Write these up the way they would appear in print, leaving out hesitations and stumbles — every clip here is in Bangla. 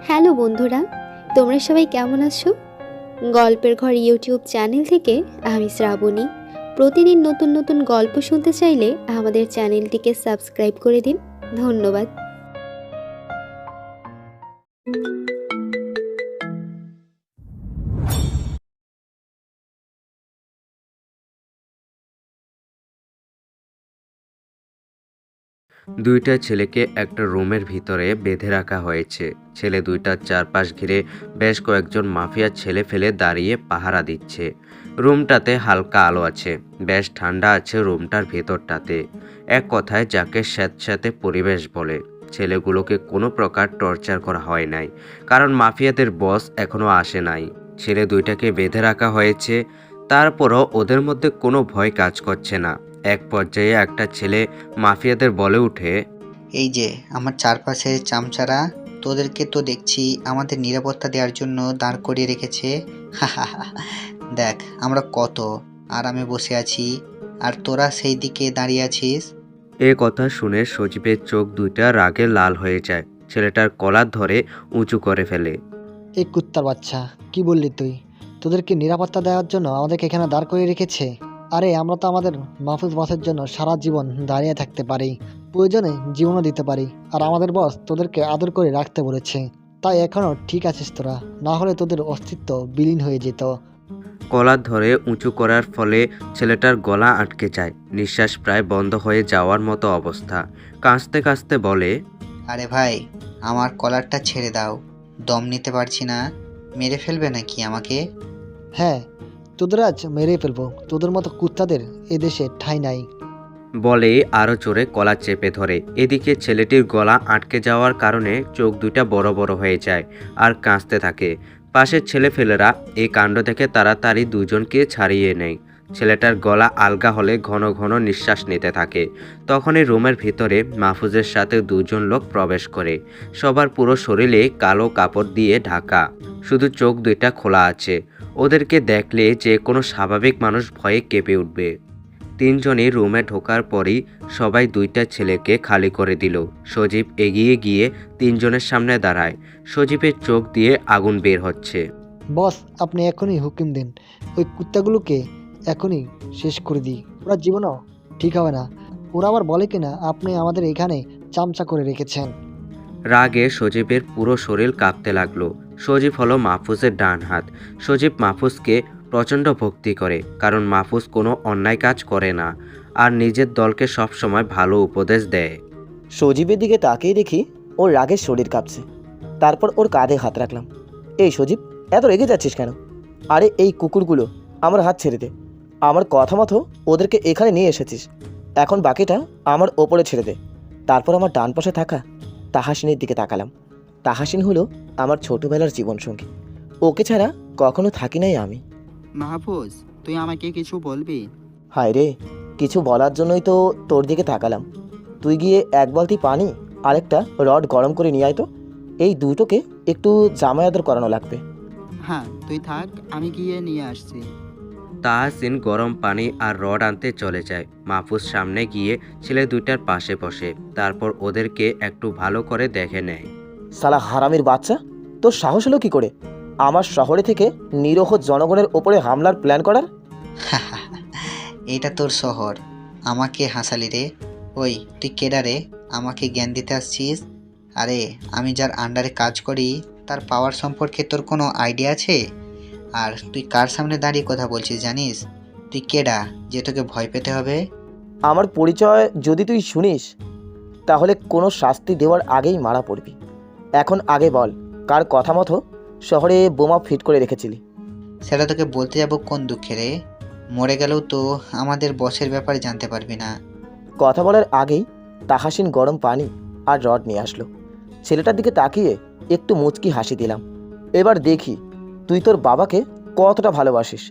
হ্যালো বন্ধুরা, তোমরা সবাই কেমন আছো? গল্পের ঘর ইউটিউব চ্যানেল থেকে আমি শ্রাবণী। প্রতিদিন নতুন নতুন গল্প শুনতে চাইলে আমাদের চ্যানেলটিকে সাবস্ক্রাইব করে দিন। ধন্যবাদ। দুইটা ছেলেকে একটা রুমের ভিতরে বেঁধে রাখা হয়েছে। ছেলে দুইটার চারপাশ ঘিরে বেশ কয়েকজন মাফিয়া ছেলে ফেলে দাঁড়িয়ে পাহারা দিচ্ছে। রুমটাতে হালকা আলো আছে, বেশ ঠান্ডা আছে রুমটার ভেতরটাতে। এক কথায় যাকে স্যাঁতস্যাঁতে পরিবেশ বলে। ছেলেগুলোকে কোনো প্রকার টর্চার করা হয় নাই, কারণ মাফিয়াদের বস এখনো আসে নাই। ছেলে দুইটাকে বেঁধে রাখা হয়েছে, তারপরও ওদের মধ্যে কোনো ভয় কাজ করছে না। এক পর্যায়ে একটা ছেলে মাফিয়াদের বলে উঠে, এই যে আমার চারপাশের চামচারা, তোদেরকে তো দেখছি আমাদের নিরাপত্তা দেওয়ার জন্য দাঁড় করিয়ে রেখেছে। দেখ আমরা কত আরামে বসে আছি, আর তোরা সেই দিকে দাঁড়িয়ে আছিস। এ কথা শুনে সজীবের চোখ দুইটা রাগে লাল হয়ে যায়। ছেলেটার কলার ধরে উঁচু করে ফেলে। এই কুত্তার বাচ্চা, কি বললি তুই? তোদেরকে নিরাপত্তা দেওয়ার জন্য আমাদেরকে এখানে দাঁড় করিয়ে রেখেছে? আরে আমরা তো আমাদের মাহফুজ বসের জন্য সারা জীবন দাঁড়িয়ে থাকতে পারি, প্রয়োজনে জীবনও দিতে পারি। আর আমাদের বস তোদেরকে আদর করে রাখতে বলেছে, তাই এখনো ঠিক আছিস তোরা, না হলে তোদের অস্তিত্ব বিলীন হয়ে যেত। কলার ধরে উঁচু করার ফলে ছেলেটার গলা আটকে যায়, নিঃশ্বাস প্রায় বন্ধ হয়ে যাওয়ার মতো অবস্থা। কাঁচতে কাঁচতে বলে, আরে ভাই, আমার কলারটা ছেড়ে দাও, দম নিতে পারছি না। মেরে ফেলবে নাকি আমাকে? হ্যাঁ, তোদের আজ মেরেই ফেলবো, তোদের মতো কুত্তাদের এদেশে ঠাঁই নাই। বলেই আরো জোরে কলা চেপে ধরে। এদিকে ছেলেটির গলা আটকে যাওয়ার কারণে চোখ দুইটা বড় বড় হয়ে যায় আর কাঁচতে থাকে। পাশের ছেলেফেলেরা এই কাণ্ড দেখে তাড়াতাড়ি দুজনকে ছাড়িয়ে নেয়। ছেলেটার গলা আলগা হলে ঘন ঘন নিঃশ্বাস নিতে থাকে। তখনই রুমের ভিতরে মাহফুজের সাথে দুজন লোক প্রবেশ করে। সবার পুরো শরীরে কালো কাপড় দিয়ে ঢাকা, শুধু চোখ দুইটা খোলা আছে। ওদেরকে দেখলে যে কোনো স্বাভাবিক মানুষ ভয়ে কেঁপে উঠবে। তিনজনই রুমে ঢোকার পরই সবাই দুইটা ছেলেকে খালি করে দিল। সজীব এগিয়ে গিয়ে তিনজনের সামনে দাঁড়ায়। সজীবের চোখ দিয়ে আগুন বের হচ্ছে। বস, আপনি এখনই হুকুম দিন, ওই কুত্তাগুলোকে এখনই শেষ করে দিই। ওরা জীবনও ঠিক হবে না। ওরা আবার বলে কিনা আপনি আমাদের এখানে চামচা করে রেখেছেন। রাগে সজীবের পুরো শরীর কাঁপতে লাগলো। সজীব হলো মাহফুজের ডান হাত। সজীব মাহফুজকে প্রচণ্ড ভক্তি করে, কারণ মাহফুজ কোনো অন্যায় কাজ করে না আর নিজের দলকে সবসময় ভালো উপদেশ দেয়। সজীবের দিকে তাকিয়ে দেখি ওর রাগের শরীর কাঁপছে। তারপর ওর কাঁধে হাত রাখলাম। এই সজীব, এত রেগে যাচ্ছিস কেন? আরে এই কুকুরগুলো, আমার হাত ছেড়ে দে। আমার কথা মতো ওদেরকে এখানে নিয়ে এসেছিস, এখন বাকিটা আমার ওপরে ছেড়ে দে। তারপর আমার ডান পাশে থাকা তাহাসিনের দিকে তাকালাম। তাহাসিন হলো আমার ছোটবেলার জীবনসঙ্গী, ওকে ছাড়া কখনো থাকি নাই আমি। মাহফুজ, তুই আমাকে কিছু বলবি? হায় রে, কিছু বলার জন্যই তো তোর দিকে তাকালাম। তুই গিয়ে এক বালতি পানি আর একটা রড গরম করে নিয়ে আয় তো। এই দুটোকে একটু জামাই আদর করানো লাগবে। হ্যাঁ, তুই থাক, আমি গিয়ে নিয়ে আসছি। তাহসিন গরম পানি আর রড আনতে চলে যায়। মাহফুজ সামনে গিয়ে ছেলে দুইটার পাশে বসে, তারপর ওদেরকে একটু ভালো করে দেখে নেয়। সালা হারামির বাচ্চা, তোর সাহস হলো কি করে আমার শহরে থেকে নিরীহ জনগণের ওপরে হামলার প্ল্যান করার? এটা তোর শহর, আমাকে হাসালি রে। ওই তুই কেডা রে, আমাকে জ্ঞান দিতে আসছিস? আরে আমি যার আন্ডারে কাজ করি তার পাওয়ার সম্পর্কে তোর কোনো আইডিয়া আছে? আর তুই কার সামনে দাঁড়িয়ে কথা বলছিস জানিস? তুই কেডা যে তোকে ভয় পেতে হবে? আমার পরিচয় যদি তুই শুনিস তাহলে কোনো শাস্তি দেওয়ার আগেই মারা পড়বি। এখন আগে বল, কার কথা মতো শহরে বোমা ফিট করে রেখেছিলি? সেটা তোকে বলতে যাব কোন দুঃখে রে? মরে গেলেও তো আমাদের বসের ব্যাপারে জানতে পারবি না। কথা বলার আগেই তাহাসিন গরম পানি আর রড নিয়ে আসলো। ছেলেটার দিকে তাকিয়ে একটু মুচকি হাসি দিলাম। এবার দেখি তুই তোর বাবাকে কতটা ভালোবাসিস,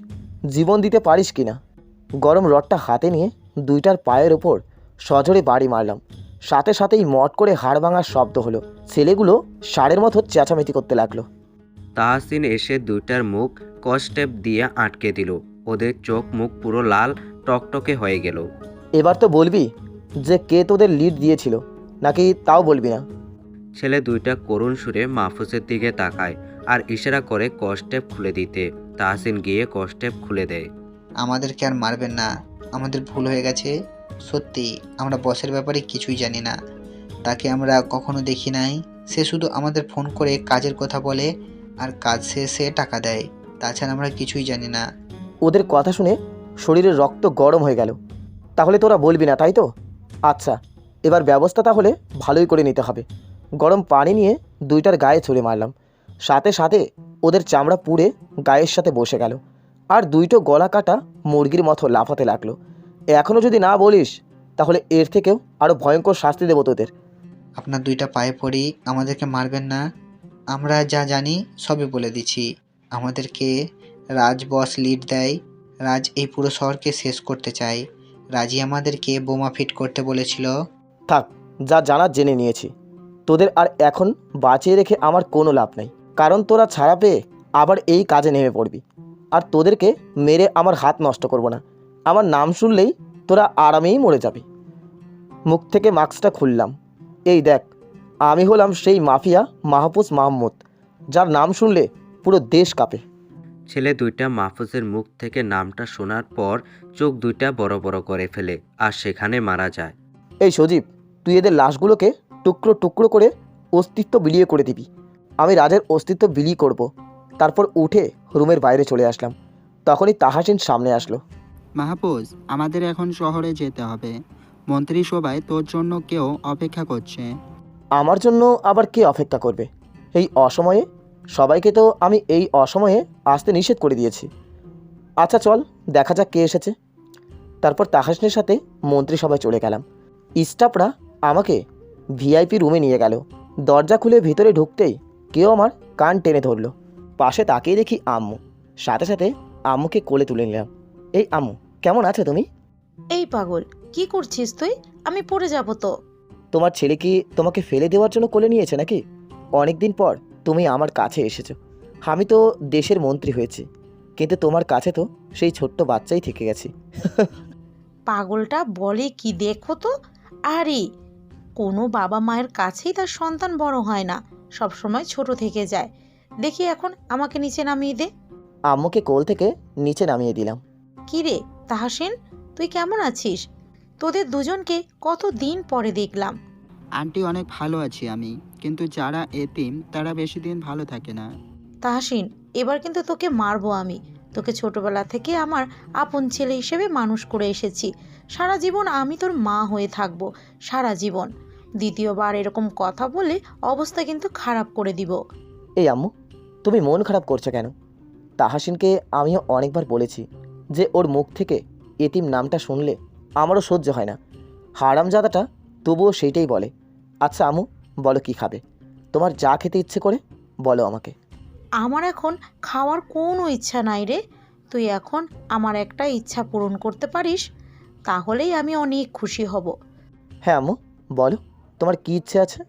জীবন দিতে পারিস কিনা। গরম রডটা হাতে নিয়ে দুইটার পায়ের ওপর সজোরে বাড়ি মারলাম। সাথে সাথেই মট করে হাড় ভাঙার শব্দ হলো। ছেলেগুলো ষাঁড়ের মতো চেঁচামেচি করতে লাগলো। তাহসিন এসে দুইটার মুখ কসটেপ দিয়ে আটকে দিল। ওদের চোখ মুখ পুরো লাল টকটকে হয়ে গেল। এবার তো বলবি যে কে তোদের লিড দিয়েছিল, নাকি তাও বলবি না? ছেলে দুইটা করুণ সুরে মাহফুজের দিকে তাকায় আর ইশারা করে কস্টেপ খুলে দিতে। তাহসিন গিয়ে কস্টেপ খুলে দেয়। আমাদেরকে আর মারবেন না, আমাদের ভুল হয়ে গেছে। সত্যি আমরা বসের ব্যাপারে কিছুই জানি না, তাকে আমরা কখনো দেখি নাই। সে শুধু আমাদের ফোন করে কাজের কথা বলে আর কাজ শেষে টাকা দেয়, তাছাড়া আমরা কিছুই জানি না। ওদের কথা শুনে শরীরের রক্ত গরম হয়ে গেল। তাহলে তোরা বলবি না, তাই তো? আচ্ছা, এবার ব্যবস্থা তাহলে ভালোই করে নিতে হবে। গরম পানি নিয়ে দুইটার গায়ে ছুঁড়ে মারলাম, সাথে সাথে ওদের চামড়া পুড়ে গায়ের সাথে বসে গেল, আর দুইটো গলা কাটা মুরগির মতো লাফাতে লাগলো। এখনও যদি না বলিস তাহলে এর থেকেও আরও ভয়ঙ্কর শাস্তি দেবো তোদের। আপনার দুইটা পায়ে পড়ি, আমাদেরকে মারবেন না। আমরা যা জানি সবই বলে দিচ্ছি। আমাদেরকে রাজ বস লিড দেয়। রাজ এই পুরো শহরকে শেষ করতে চায়। রাজি আমাদেরকে বোমা ফিট করতে বলেছিল। থাক, যা জানার জেনে নিয়েছি। তোদের আর এখন বাঁচিয়ে রেখে আমার কোনো লাভ নেই, কারণ তোরা ছাড়া পেয়ে আবার এই কাজে নেমে পড়বি। আর তোদেরকে মেরে আমার হাত নষ্ট করব না। আমার নাম শুনলেই তোরা আরামেই মরে যাবি। মুখ থেকে মাস্কটা খুললাম। এই দেখ, আমি হলাম সেই মাফিয়া মাহফুজ মাহমুদ, যার নাম শুনলে পুরো দেশ কাঁপে। ছেলে দুইটা মাহফুজের মুখ থেকে নামটা শোনার পর চোখ দুইটা বড় বড় করে ফেলে আর সেখানে মারা যায়। এই সজীব, তুই এদের লাশগুলোকে টুকরো টুকরো করে অস্তিত্ব বিলিয়ে করে দিবি। আমি রাজের অস্তিত্ব বিলি করব। তারপর উঠে রুমের বাইরে চলে আসলাম। তখনই তাহাসিন সামনে আসলো। মাহফুজ, আমাদের এখন শহরে যেতে হবে। মন্ত্রিসভায় তোর জন্য কেউ অপেক্ষা করছে। আমার জন্য আবার কে অপেক্ষা করবে এই অসময়ে? সবাইকে তো আমি এই অসময়ে আসতে নিষেধ করে দিয়েছি। আচ্ছা চল, দেখা যাক কে এসেছে। তারপর তাহাসিনের সাথে মন্ত্রিসভায় চলে গেলাম। স্টাফরা আমাকে ভিআইপি রুমে নিয়ে গেল। দরজা খুলে ভিতরে ঢুকতেই কেউ আমার কান টেনে ধরলো। পাশে তাকিয়ে দেখি আম্মু। সাথে সাথে আম্মুকে কোলে তুলে নিলাম। এই আম্মু, কেমন আছো তুমি? এই পাগল, কি করছিস তুই? আমি পড়ে যাব তো। তোমার ছেলে কি তোমাকে ফেলে দেওয়ার জন্য কোলে নিয়েছে নাকি? অনেক দিন পর তুমি আমার কাছে এসেছো। আমি তো দেশের মন্ত্রী হয়েছি, কিন্তু তোমার কাছে তো সেই ছোট্ট বাচ্চাই থেকে গেছি। পাগলটা বলে কি দেখো তো। আরে, কোনো বাবা মায়ের কাছেই তার সন্তান বড় হয় না, সব সময় ছোট থেকে যায়। দেখি এখন আমাকে নিচে নামিয়ে দে। আম্মুকে কোল থেকে নিচে নামিয়ে দিলাম। কি রে তাহসিন, তুই কেমন আছিস? তোদের দুজনকে কত দিন পরে দেখলাম। আন্টি, অনেক ভালো আছি আমি, কিন্তু যারা এতিম তারা বেশি দিন ভালো থাকে না। তাহসিন, এবার কিন্তু তোকে মারবো আমি। তোকে ছোটবেলা থেকে আমার আপন ছেলে হিসেবে মানুষ করে এসেছি। সারা জীবন আমি তোর মা হয়ে থাকবো, সারা জীবন। দ্বিতীয়বার এরকম কথা বলে অবস্থা কিন্তু খারাপ করে দিব। এই আম্মু, তুমি মন খারাপ করছো কেন? তাহাসিনকে আমিও অনেকবার বলেছি যে ওর মুখ থেকে এতিম নামটা শুনলে আমারও সহ্য হয় না। হারামজাদাটা তবুও সেইটাই বলে। আচ্ছা আম্মু, বলো কি খাবে? তোমার যা খেতে ইচ্ছে করে বলো আমাকে। আমার এখন খাওয়ার কোনো ইচ্ছা নাই রে। তুই এখন আমার একটা ইচ্ছা পূরণ করতে পারিস, তাহলেই আমি অনেক খুশি হব। হ্যাঁ আম্মু, বলো তোমার কী ইচ্ছে আছে?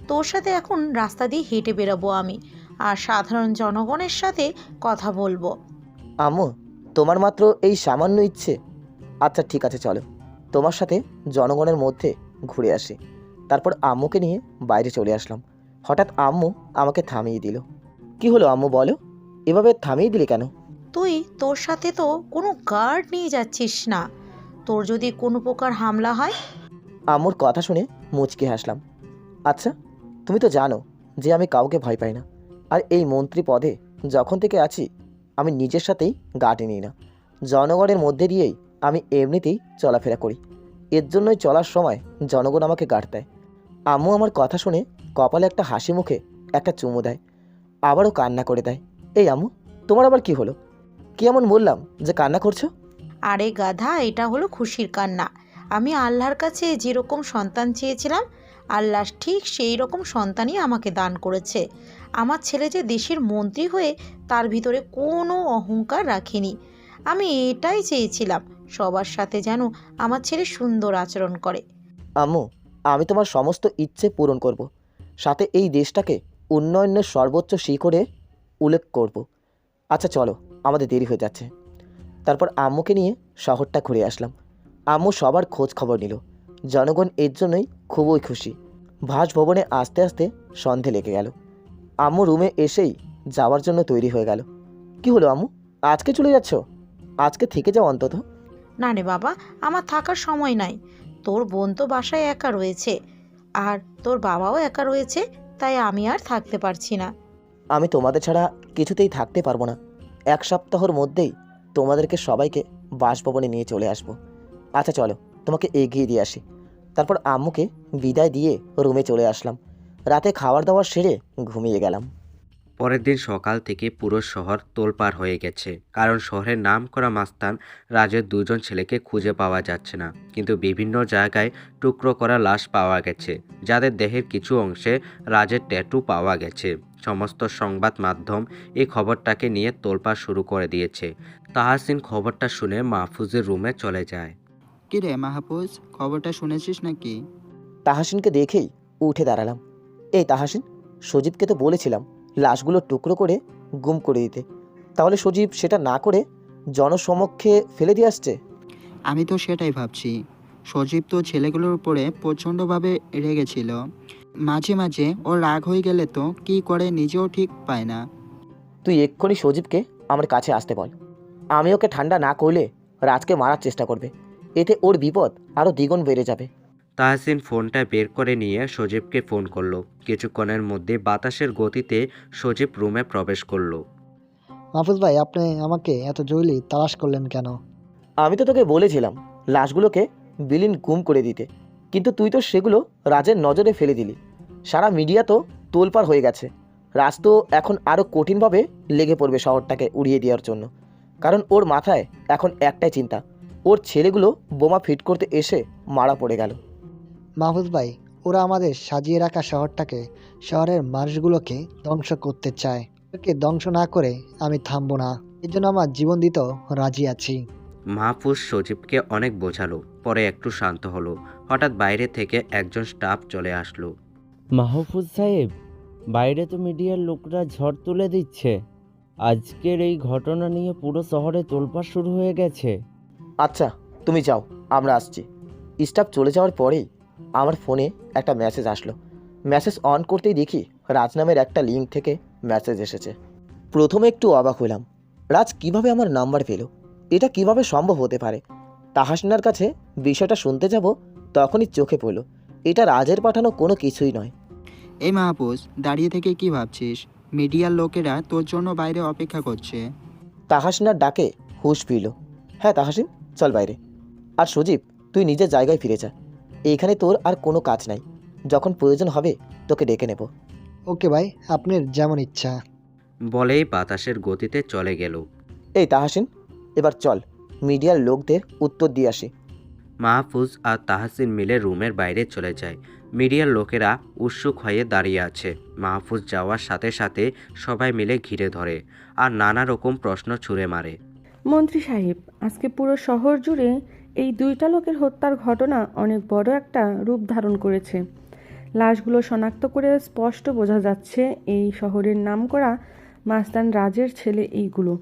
তোর সাথে এখন রাস্তা দিয়ে হেঁটে বেরোবো আমি, আর সাধারণ জনগণের সাথে কথা বলবো। আম্মু, তোমার মাত্র এই সামান্য ইচ্ছে? আচ্ছা ঠিক আছে, চলো তোমার সাথে জনগণের মধ্যে ঘুরে আসি। তারপর আম্মুকে নিয়ে বাইরে চলে আসলাম। হঠাৎ আম্মু আমাকে থামিয়ে দিল। কি হলো আম্মু, বলো? এভাবে থামিয়ে দিলে কেন? তুই তোর সাথে তো কোনো গার্ড নিয়ে যাচ্ছিস না, তোর যদি কোনো প্রকার হামলা হয়। আম্মুর কথা শুনে মুচকি হাসলাম। আচ্ছা, তুমি তো জানো যে আমি কাউকে ভয় পাই না। আর এই মন্ত্রী পদে যখন থেকে আছি আমি নিজের সাথেই গার্ড নিই না। জনগণের মধ্যে দিয়েই আমি এমনিতেই চলাফেরা করি। এর জন্যই চলার সময় জনগণ আমাকে গার্ড দেয়। আম্মু আমার কথা শুনে কপালে একটা হাসি মুখে একটা চুমু দেয়, আবারও কান্না করে দেয়। এই আম্মু, তোমার আবার কি হলো? কি এমন বললাম যে কান্না করছো? আরে গাধা, এটা হলো খুশির কান্না। আমি আল্লাহর কাছে যেরকম সন্তান চেয়েছিলাম, আল্লাহ ঠিক সেই রকম সন্তানই আমাকে দান করেছে। আমার ছেলে যে দেশের মন্ত্রী হয়ে তার ভিতরে কোনো অহংকার রাখেনি। আমি এটাই চেয়েছিলাম, সবার সাথে যেন আমার ছেলে সুন্দর আচরণ করে। আম্মু, আমি তোমার সমস্ত ইচ্ছে পূরণ করব, সাথে এই দেশটাকে উন্নয়নের সর্বোচ্চ শিখরে উল্লেখ করব। আচ্ছা চলো, আমাদের দেরি হয়ে যাচ্ছে। তারপর আম্মুকে নিয়ে শহরটা ঘুরে আসলাম। আম্মু সবার খোঁজ খবর নিল। জনগণ এর জন্যই খুবই খুশি। বাসভবনে আস্তে আস্তে সন্ধে লেগে গেল। আম্মু রুমে এসেই যাওয়ার জন্য তৈরি হয়ে গেল। কি হলো আম্মু, আজকে চলে যাচ্ছ? আজকে থেকে যাও অন্তত। না রে বাবা, আমার থাকার সময় নাই। তোর বোন তো বাসায় একা রয়েছে, আর তোর বাবাও একা রয়েছে, তাই আমি আর থাকতে পারছি না। আমি তোমাদের ছাড়া কিছুতেই থাকতে পারবো না। 1 সপ্তাহের মধ্যেই তোমাদেরকে সবাইকে বাসভবনে নিয়ে চলে আসবো। আচ্ছা চলো, তোমাকে এগিয়ে দিয়ে আসি। তারপর আম্মুকে বিদায় দিয়ে রুমে চলে আসলাম। রাতে খাবার দাবার সেরে ঘুমিয়ে গেলাম। পরের দিন সকাল থেকে পুরো শহর তোলপাড় হয়ে গেছে, কারণ শহরের নাম করা মাস্তান রাজের 2জন ছেলেকে খুঁজে পাওয়া যাচ্ছে না। কিন্তু বিভিন্ন জায়গায় টুকরো করা লাশ পাওয়া গেছে, যাদের দেহের কিছু অংশে রাজের ট্যাটু পাওয়া গেছে। সমস্ত সংবাদ মাধ্যম এই খবরটাকে নিয়ে তোলপাড় শুরু করে দিয়েছে। তাহাসিন খবরটা শুনে মাহফুজের রুমে চলে যায়। কি রে মাহফুজ, খবরটা শুনেছিস নাকি? তাহাসিনকে দেখেই উঠে দাঁড়ালাম। এই তাহাসিন, সজীবকে তো বলেছিলাম লাশগুলো টুকরো করে গুম করে দিতে, তাহলে সজীব সেটা না করে জনসমক্ষে ফেলে দিয়ে আসছে। আমি তো সেটাই ভাবছি। সজীব তো ছেলেগুলোর উপরে প্রচণ্ডভাবে রেগেছিল। মাঝে মাঝে ওর রাগ হয়ে গেলে তো কি করে নিজেও ঠিক পায় না। তুই এক্ষুনি সজীবকে আমার কাছে আসতে বল। আমি ওকে ঠান্ডা না করলে রাজকে মারার চেষ্টা করবে। এতে ওর বিপদ আরও দ্বিগুণ বেড়ে যাবে। তাহসিন ফোনটা বের করে নিয়ে সজীবকে ফোন করলো। কিছুক্ষণের মধ্যে বাতাসের গতিতে সজীব রুমে প্রবেশ করলো। মাহফুজ ভাই, আপনি আমাকে এত জরুরি তালাশ করলেন কেন? আমি তো তোকে বলেছিলাম লাশগুলোকে বিলীন গুম করে দিতে, কিন্তু তুই তো সেগুলো রাজের নজরে ফেলে দিলি। সারা মিডিয়া তো তোলপাড় হয়ে গেছে। রাজ তো এখন আরও কঠিনভাবে লেগে পড়বে শহরটাকে উড়িয়ে দেওয়ার জন্য, কারণ ওর মাথায় এখন একটাই চিন্তা, ওর ছেলেগুলো বোমা ফিট করতে এসে মারা পড়ে গেল। মাহফুজ ভাই, ওরা আমাদের সাজিয়ে রাখা শহরটাকে, শহরের মানুষগুলোকে ধ্বংস করতে চায়। ওদেরকে ধ্বংস না করে আমি থামবো না। এর জন্য আমার জীবন দিতেও রাজি আছি। মাহফুজ সজীবকে অনেক বোঝালো, পরে একটু শান্ত হলো। হঠাৎ বাইরে থেকে একজন স্টাফ চলে আসলো। মাহফুজ সাহেব, বাইরে তো মিডিয়ার লোকরা ঝড় তুলে দিচ্ছে। আজকের এই ঘটনা নিয়ে পুরো শহরে তোলপাড় শুরু হয়ে গেছে। আচ্ছা তুমি যাও, আমরা আসছি। স্টাফ চলে যাওয়ার পরেই আমার ফোনে একটা মেসেজ আসলো। মেসেজ অন করতেই দেখি রাজ নামের একটা লিঙ্ক থেকে মেসেজ এসেছে। প্রথমে একটু অবাক হলাম, রাজ কিভাবে আমার নাম্বার পেল? এটা কিভাবে সম্ভব হতে পারে? তাহাসিনার কাছে বিষয়টা শুনতে যাব, তখনই চোখে পড়ল এটা রাজের পাঠানো কোনো কিছুই নয়। এই মাহফুজ, দাঁড়িয়ে থেকে কি ভাবছিস? মিডিয়ার লোকেরা তোর জন্য বাইরে অপেক্ষা করছে। তাহাসিনার ডাকে হুঁশ ফিরল। হ্যাঁ তাহাসিন, চল বাইরে। আর সজীব, তুই নিজের জায়গায় ফিরে যা। এইখানে তোর আর কোনো কাজ নাই। যখন প্রয়োজন হবে তোকে ডেকে নেব। ওকে ভাই, আপনার যেমন ইচ্ছা। বলেই বাতাসের গতিতে চলে গেল। এই তাহাসিন, এবার চল মিডিয়ার লোকদের উত্তর দিয়ে আসি। মাহফুজ আর তাহসিন মিলে রুমের বাইরে চলে যায়। মিডিয়ার লোকেরা উৎসুক হয়ে দাঁড়িয়ে আছে। মাহফুজ যাওয়ার সাথে সাথে সবাই মিলে ঘিরে ধরে আর নানা রকম প্রশ্ন ছুঁড়ে মারে। মন্ত্রী সাহেব, আজকে পুরো শহর জুড়ে এই 2টা লোকের হত্যার ঘটনা অনেক বড় একটা রূপ ধারণ করেছে। লাশগুলো শনাক্ত করে স্পষ্ট বোঝা যাচ্ছে এই শহরের নামকরা মাস্তান রাজের ছেলে এইগুলো।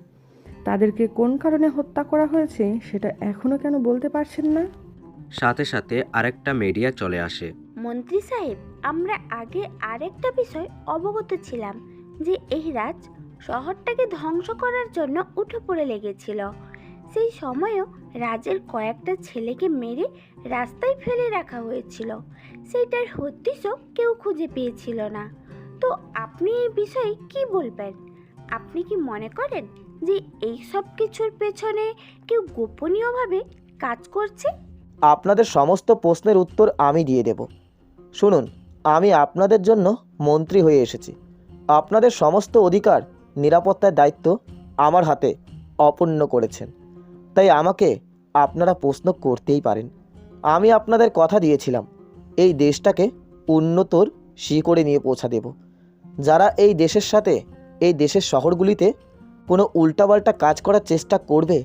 তাদেরকে কোন কারণে হত্যা করা হয়েছে সেটা এখনও কেন বলতে পারছেন না? সাথে সাথে আরেকটা মিডিয়া চলে আসে। মন্ত্রী সাহেব, আমরা আগে আরেকটা বিষয় অবগত ছিলাম যে এই রাজ শহরটাকে ধ্বংস করার জন্য উঠে পড়ে লেগেছিল। সেই সময়ও রাজের কয়েকটা ছেলেকে মেরে রাস্তায় ফেলে রাখা হয়েছিল। সেইটার হদিশও কেউ খুঁজে পেয়েছিল না। তো আপনি এই বিষয়ে কি বলবেন? আপনি কি মনে করেন যে এই সব কিছুর পেছনে কেউ গোপনীয়ভাবে কাজ করছে? আপনাদের সমস্ত প্রশ্নের উত্তর আমি দিয়ে দেব। শুনুন, আমি আপনাদের জন্য মন্ত্রী হয়ে এসেছি। আপনাদের সমস্ত অধিকার, নিরাপত্তার দায়িত্ব আমার হাতে অর্পণ করেছেন, তাই আমাকে আপনারা প্রশ্ন করতেই পারেন। আমি আপনাদের কথা দিয়েছিলাম এই দেশটাকে উন্নতর শিখরে নিয়ে পৌঁছা দেব। যারা এই দেশের সাথে, এই দেশের শহরগুলিতে কোনো উল্টাপাল্টা কাজ করার চেষ্টা করবে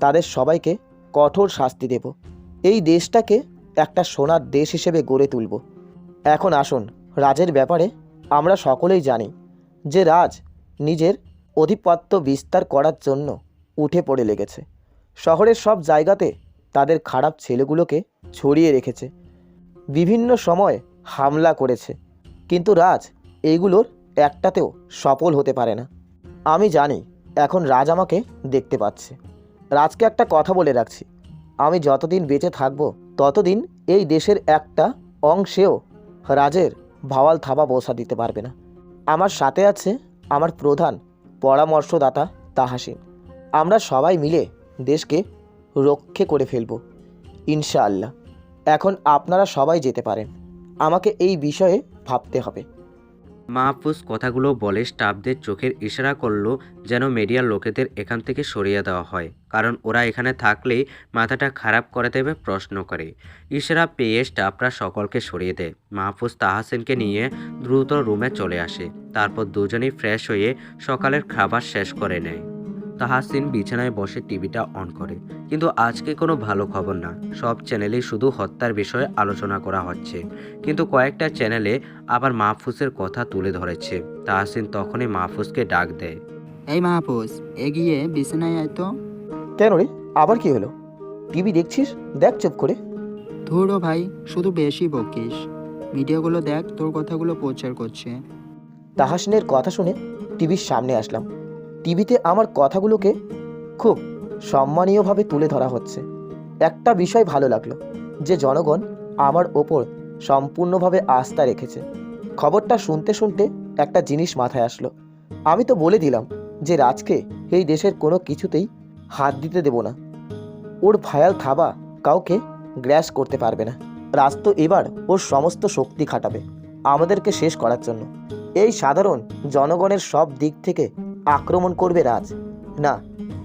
তাদের সবাইকে কঠোর শাস্তি দেব। এই দেশটাকে একটা সোনার দেশ হিসেবে গড়ে তুলব। এখন আসুন, রাজের ব্যাপারে আমরা সকলেই জানি যে রাজ নিজের আধিপত্য বিস্তার করার জন্য উঠে পড়ে লেগেছে। শহরের সব জায়গাতে তাদের খারাপ ছেলেগুলোকে ছড়িয়ে রেখেছে। বিভিন্ন সময় হামলা করেছে, কিন্তু রাজ এইগুলোর একটাতেও সফল হতে পারে না। আমি জানি এখন রাজ আমাকে দেখতে পাচ্ছে। রাজকে একটা কথা বলে রাখছি, আমি যতদিন বেঁচে থাকব ততদিন এই দেশের একটা অংশেও রাজের ভাওয়াল থাবা বসা দিতে পারবে না। আমার সাথে আছে আমার প্রধান পরামর্শদাতা তাহাসিন। আমরা সবাই মিলে দেশকে রক্ষে করে ফেলব ইনশাআল্লাহ। এখন আপনারা সবাই যেতে পারেন, আমাকে এই বিষয়ে ভাবতে হবে। মাহফুজ কথাগুলো বলে স্টাফদের চোখের ইশারা করলো যেন মিডিয়ার লোকেদের এখান থেকে সরিয়ে দেওয়া হয়, কারণ ওরা এখানে থাকলেই মাথাটা খারাপ করে দেবে প্রশ্ন করে। ইশারা পেয়ে স্টাফরা সকলকে সরিয়ে দেয়। মাহফুজ তাহাসিনকে নিয়ে দ্রুত রুমে চলে আসে। তারপর দুজনেই ফ্রেশ হয়ে সকালের খাবার শেষ করে নেয়। তাহাসিন বিছানায় বসে টিভিটা অন করে, কিন্তু আজকে কোনো ভালো খবর না। সব চ্যানেলেই শুধু হত্যার বিষয়ে আলোচনা করা হচ্ছে, কিন্তু কয়েকটা চ্যানেলে আবার মাহফুজের কথা তুলে ধরেছে। তাহাসিন তখনই মাহফুজকে ডাক দেয়। এই মাহফুজ, এগিয়ে বিছানায় আয় তো। কেন রে, আবার কি হলো? টিভি দেখছিস? দেখ চুপ করে। ধুরো ভাই, শুধু বেশি বকিস। মিডিয়াগুলো দেখ, তোর কথাগুলো প্রচার করছে। তাহাসিনের কথা শুনে টিভির সামনে আসলাম। টিভিতে আমার কথাগুলোকে খুব সম্মানীয়ভাবে তুলে ধরা হচ্ছে। একটা বিষয় ভালো লাগলো, যে জনগণ আমার ওপর সম্পূর্ণভাবে আস্থা রেখেছে। খবরটা শুনতে শুনতে একটা জিনিস মাথায় আসলো। আমি তো বলে দিলাম যে রাজকে এই দেশের কোনো কিছুতেই হাত দিতে দেব না। ওর ভায়াল থাবা কাউকে গ্রাস করতে পারবে না। রাজ তো এবার ওর সমস্ত শক্তি খাটাবে আমাদেরকে শেষ করার জন্য। এই সাধারণ জনগণের সব দিক থেকে আক্রমণ করবে রাজ। না,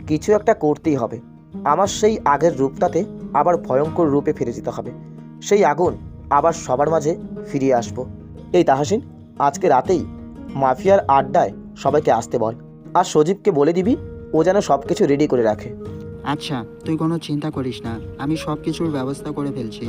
কিছু একটা করতেই হবে। আমার সেই আগের রূপটাতে আবার ভয়ঙ্কর রূপে ফিরে যেতে হবে। সেই আগুন আবার সবার মাঝে ফিরিয়ে আসবো। এই তাহাসিন, আজকে রাতেই মাফিয়ার আড্ডায় সবাইকে আসতে বল, আর সজীবকে বলে দিবি ও যেন সব কিছু রেডি করে রাখে। আচ্ছা, তুই কোনো চিন্তা করিস না, আমি সব কিছুর ব্যবস্থা করে ফেলছি।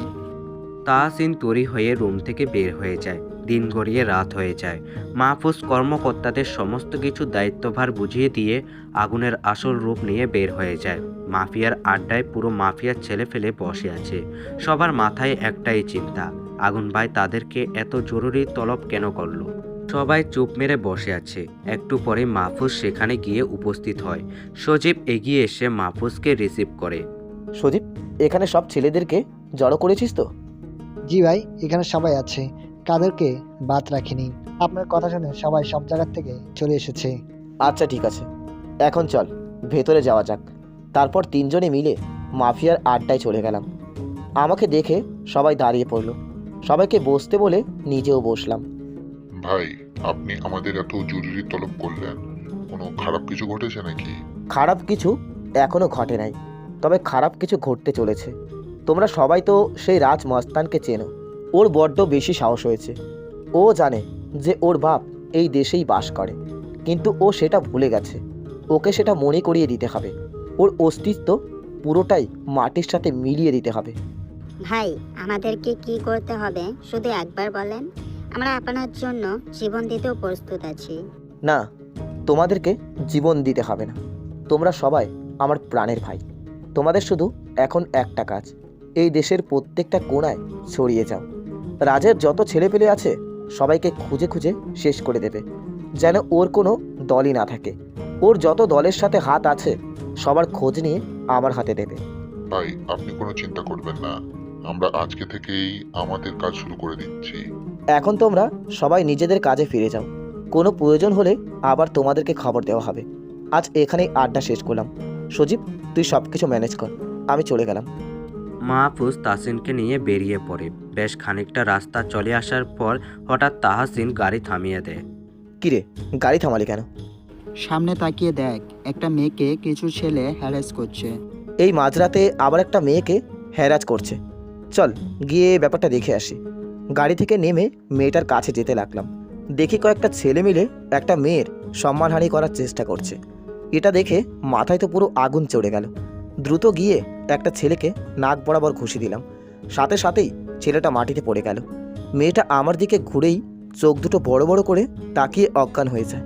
তাহাসিন তৈরি হয়ে রুম থেকে বের হয়ে যায়। দিন গড়িয়ে রাত হয়ে যায়। মাহফুজ কর্মকর্তাদের সমস্ত কিছু দায়িত্বভার বুঝিয়ে দিয়ে আগুনের আসল রূপ নিয়ে বের হয়ে যায়। মাফিয়ার আড্ডায় পুরো মাফিয়ার ছেলে ফেলে বসে আছে। সবার মাথায় একটাই চিন্তা, আগুন ভাই তাদেরকে এত জরুরি তলব কেন করলো। সবাই চুপ মেরে বসে আছে। একটু পরে মাহফুজ সেখানে গিয়ে উপস্থিত হয়। সজীব এগিয়ে এসে মাহফুজকে রিসিভ করে। সজীব, এখানে সব ছেলেদেরকে জড়ো করেছিস তো? জি ভাই, এখানে সবাই আছে, কাদেরকে বাদ রাখিনি। আপনার কথা শুনে সবাই সব জায়গার থেকে চলে এসেছে। আচ্ছা ঠিক আছে, এখন চল ভেতরে যাওয়া যাক। তারপর তিনজনে মিলে মাফিয়ার আড্ডায় চলে গেলাম। আমাকে দেখে সবাই দাঁড়িয়ে পড়লো। সবাইকে বসতে বলে নিজেও বসলাম। ভাই, আপনি আমাদের এত জরুরি তলব করলেন, কোনো খারাপ কিছু ঘটেছে নাকি? খারাপ কিছু এখনো ঘটে নাই, তবে খারাপ কিছু ঘটতে চলেছে। তোমরা সবাই তো সেই রাজ মস্তানকে চেনো। ওর বড্ড বেশি সাহস হয়েছে। ও জানে যে ওর বাপ এই দেশেই বাস করে, কিন্তু ও সেটা ভুলে গেছে। ওকে সেটা মনে করিয়ে দিতে হবে। ওর অস্তিত্ব পুরোটাই মাটির সাথে মিলিয়ে দিতে হবে। ভাই, আমাদেরকে কি করতে হবে শুধু একবার বলেন, আমরা আপনার জন্য জীবন দিতেও প্রস্তুত আছি। না, তোমাদেরকে জীবন দিতে হবে না। তোমরা সবাই আমার প্রাণের ভাই। তোমাদের শুধু এখন একটা কাজ, এই দেশের প্রত্যেকটা কোণায় ছড়িয়ে যাও। রাজের যত ছেলেপেলে আছে সবাইকে খুঁজে খুঁজে শেষ করে দেবে, যেন ওর কোনো দলই না থাকে। ওর যত দলের সাথে হাত আছে সবার খোঁজ নিয়ে আমার হাতে দেবে। ভাই, আপনি কোনো চিন্তা করবেন না, আমরা আজকে থেকেই আমাদের কাজ শুরু করে দিচ্ছি। এখন তোমরা সবাই নিজেদের কাজে ফিরে যাও। কোনো প্রয়োজন হলে আবার তোমাদেরকে খবর দেওয়া হবে। আজ এখানেই আড্ডা শেষ করলাম। সজীব, তুই সব কিছু ম্যানেজ কর, আমি চলে গেলাম। মাহফুজ তাহসিনকে নিয়ে বেরিয়ে পড়ে। বেশ খানিকটা রাস্তা চলে আসার পর হঠাৎ তাহসিন গাড়ি থামিয়ে দেয়। কিরে, গাড়ি থামালি কেন? সামনে তাকিয়ে দেখ, একটা মেয়েকে কিছু ছেলে হ্যারাস করছে। এই মাঝরাতে আবার একটা মেয়েকে হ্যারাস করছে? চল গিয়ে ব্যাপারটা দেখে আসি। গাড়ি থেকে নেমে মেয়েটার কাছে যেতে লাগলাম। দেখি কয়েকটা ছেলে মিলে একটা মেয়ের সম্মানহানি করার চেষ্টা করছে। এটা দেখে মাথায় তো পুরো আগুন চড়ে গেল। দ্রুত গিয়ে একটা ছেলেকে নাক বরাবর ঘুষি দিলাম। সাথে সাথেই ছেলেটা মাটিতে পড়ে গেল। মেয়েটা আমার দিকে ঘুরেই চোখ দুটো বড় বড় করে তাকিয়ে অজ্ঞান হয়ে যায়।